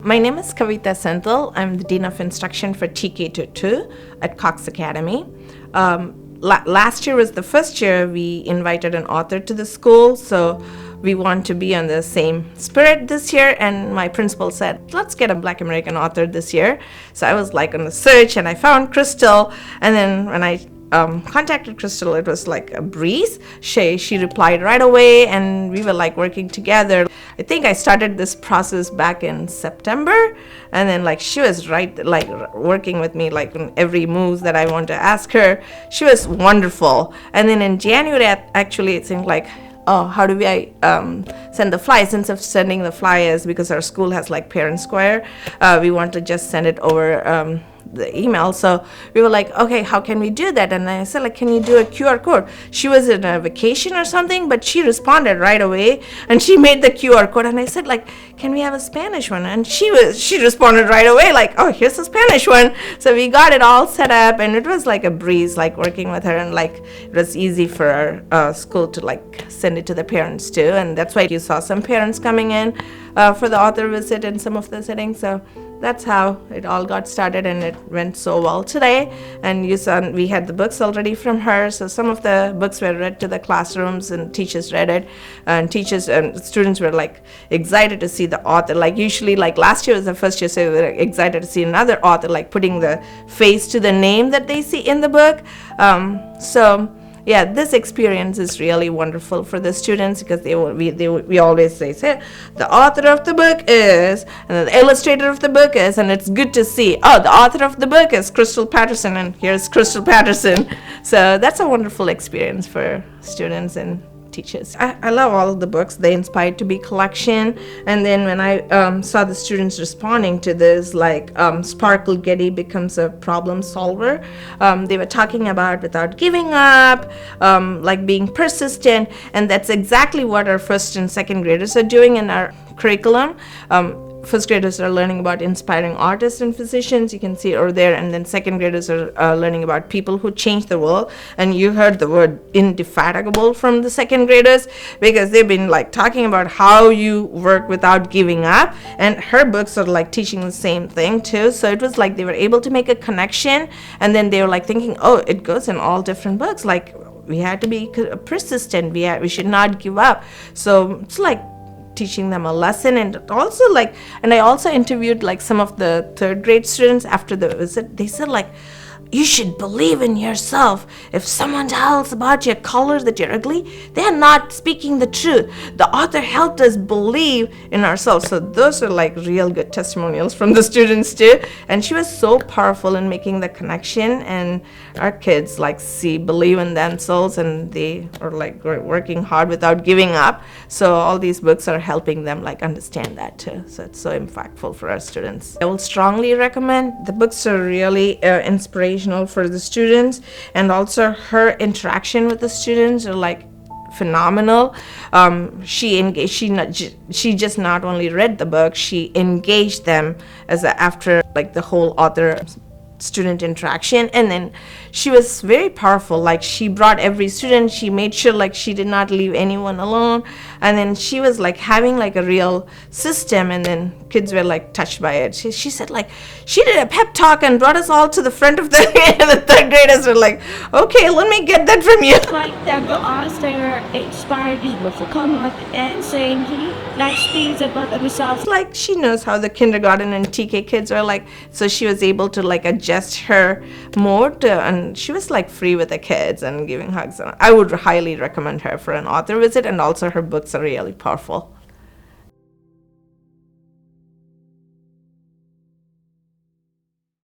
My name is Kavitha Senthil. I'm the Dean of Instruction for TK-2 at Cox Academy. Last year was the first year we invited an author to the school, so we want to be on the same spirit this year, and my principal said, let's get a Black American author this year. So I was like on the search, and I found Crystel, and then when I contacted Crystel, it was like a breeze. She replied right away, and we were like working together. I think I started this process back in September, and then like she was working with me like in every move that I want to ask her. She was wonderful. And then in January, actually it seemed like, oh, how do I send the flyers? Instead of sending the flyers, because our school has like ParentSquare, we want to just send it over the email. So we were like, okay, how can we do that? And I said, like, can you do a QR code? She was in a vacation or something, but she responded right away, and she made the QR code. And I said, like, can we have a Spanish one? And she responded right away, like, oh, here's a Spanish one. So we got it all set up, and it was like a breeze, like working with her, and like it was easy for our school to like send it to the parents too. And that's why you saw some parents coming in for the author visit in some of the settings. So that's how it all got started, and it went so well today. And you saw we had the books already from her, so some of the books were read to the classrooms and teachers read it, and teachers and students were like excited to see the author. Like usually, like last year was the first year, so they were excited to see another author, like putting the face to the name that they see in the book. So yeah, this experience is really wonderful for the students, because we always say the author of the book is, and the illustrator of the book is, and it's good to see, oh, the author of the book is Crystel Patterson, and here's Crystel Patterson. So that's a wonderful experience for students and teachers. I love all of the books. They Inspired to Be collection. And then when I saw the students responding to this, like Sparkle Ghetty becomes a problem solver, they were talking about without giving up, like being persistent, and that's exactly what our first and second graders are doing in our curriculum. First graders are learning about inspiring artists and physicians, you can see it over there, and then second graders are learning about people who change the world. And you heard the word indefatigable from the second graders, because they've been like talking about how you work without giving up, and her books are like teaching the same thing too. So it was like they were able to make a connection, and then they were like thinking, oh, it goes in all different books, like we had to be persistent, we should not give up. So it's like teaching them a lesson. And also like, and I also interviewed like some of the third grade students after the visit. They said like, you should believe in yourself. If someone tells about your color that you're ugly, they're not speaking the truth. The author helped us believe in ourselves. So those are like real good testimonials from the students too. And she was so powerful in making the connection, and our kids like believe in themselves, and they are like working hard without giving up. So all these books are helping them like understand that too. So it's so impactful for our students. I will strongly recommend. The books are really inspirational for the students, and also her interaction with the students are like phenomenal. She engaged. She just not only read the book, she engaged them after like the whole author student interaction. And then she was very powerful. Like she brought every student, she made sure like she did not leave anyone alone, and then she was like having like a real system, and then kids were like touched by it. She said like she did a pep talk and brought us all to the front of the and the third graders were like, okay, let me get that from you. Like that the author inspired people to come up and saying nice things about themselves. Like she knows how the kindergarten and TK kids are like, so she was able to like adjust her mode, and she was like free with the kids and giving hugs. I would highly recommend her for an author visit, and also her books are really powerful.